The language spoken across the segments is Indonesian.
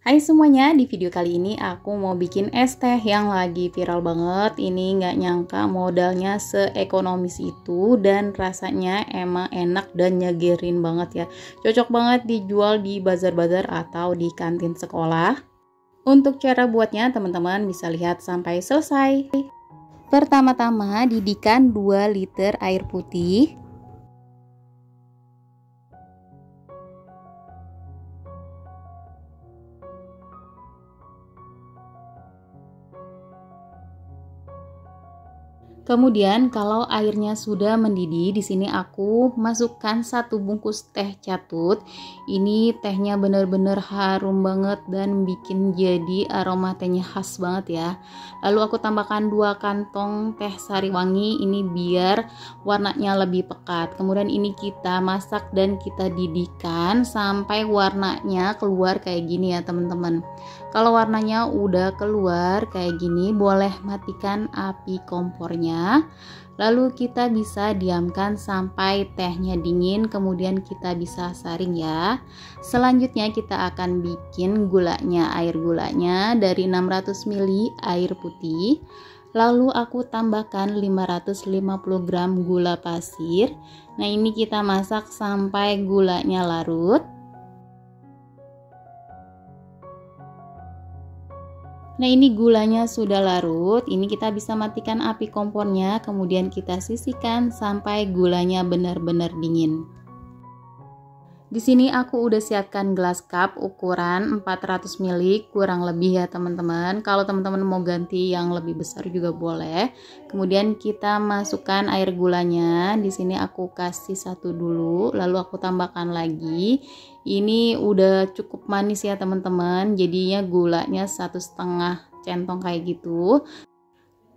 Hai semuanya, di video kali ini aku mau bikin es teh yang lagi viral banget. Ini nggak nyangka modalnya seekonomis itu dan rasanya emang enak dan nyegerin banget ya. Cocok banget dijual di bazar-bazar atau di kantin sekolah. Untuk cara buatnya teman-teman bisa lihat sampai selesai. Pertama-tama didihkan 2 liter air putih. Kemudian kalau airnya sudah mendidih, di sini aku masukkan 1 bungkus teh catut. Ini tehnya bener-bener harum banget dan bikin jadi aroma tehnya khas banget ya. Lalu aku tambahkan 2 kantong teh sari wangi, ini biar warnanya lebih pekat. Kemudian ini kita masak dan kita didihkan sampai warnanya keluar kayak gini ya teman-teman. Kalau warnanya udah keluar kayak gini, boleh matikan api kompornya. Lalu kita bisa diamkan sampai tehnya dingin, kemudian kita bisa saring ya. Selanjutnya kita akan bikin gulanya, air gulanya dari 600 ml air putih. Lalu aku tambahkan 550 gram gula pasir. Nah ini kita masak sampai gulanya larut. Nah ini gulanya sudah larut, ini kita bisa matikan api kompornya, kemudian kita sisihkan sampai gulanya benar-benar dingin. Di sini aku udah siapkan gelas cup ukuran 400 ml kurang lebih ya teman-teman. Kalau teman-teman mau ganti yang lebih besar juga boleh. Kemudian kita masukkan air gulanya. Di sini aku kasih 1 dulu, lalu aku tambahkan lagi. Ini udah cukup manis ya teman-teman. Jadinya gulanya 1,5 centong kayak gitu.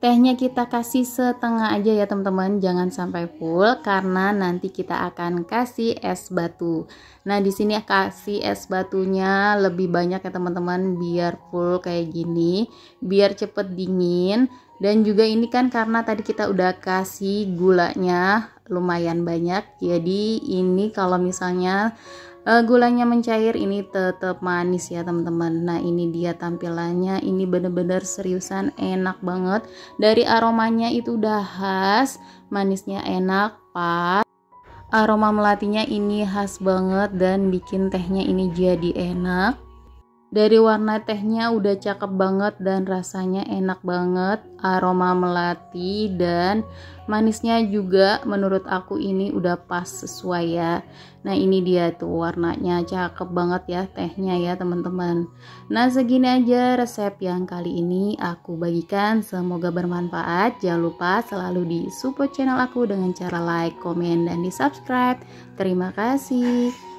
Tehnya kita kasih setengah aja ya teman-teman, jangan sampai full karena nanti kita akan kasih es batu. Nah di sini kasih es batunya lebih banyak ya teman-teman biar full kayak gini, biar cepet dingin. Dan juga ini kan karena tadi kita udah kasih gulanya lumayan banyak, jadi ini kalau misalnya gulanya mencair ini tetap manis ya teman-teman. Nah ini dia tampilannya, ini bener-bener seriusan enak banget. Dari aromanya itu udah khas, manisnya enak, pas. Aroma melatinya ini khas banget dan bikin tehnya ini jadi enak. Dari warna tehnya udah cakep banget dan rasanya enak banget, aroma melati dan manisnya juga menurut aku ini udah pas sesuai ya. Nah ini dia tuh warnanya cakep banget ya tehnya ya teman-teman. Nah segini aja resep yang kali ini aku bagikan, semoga bermanfaat. Jangan lupa selalu di support channel aku dengan cara like, komen, dan di subscribe. Terima kasih.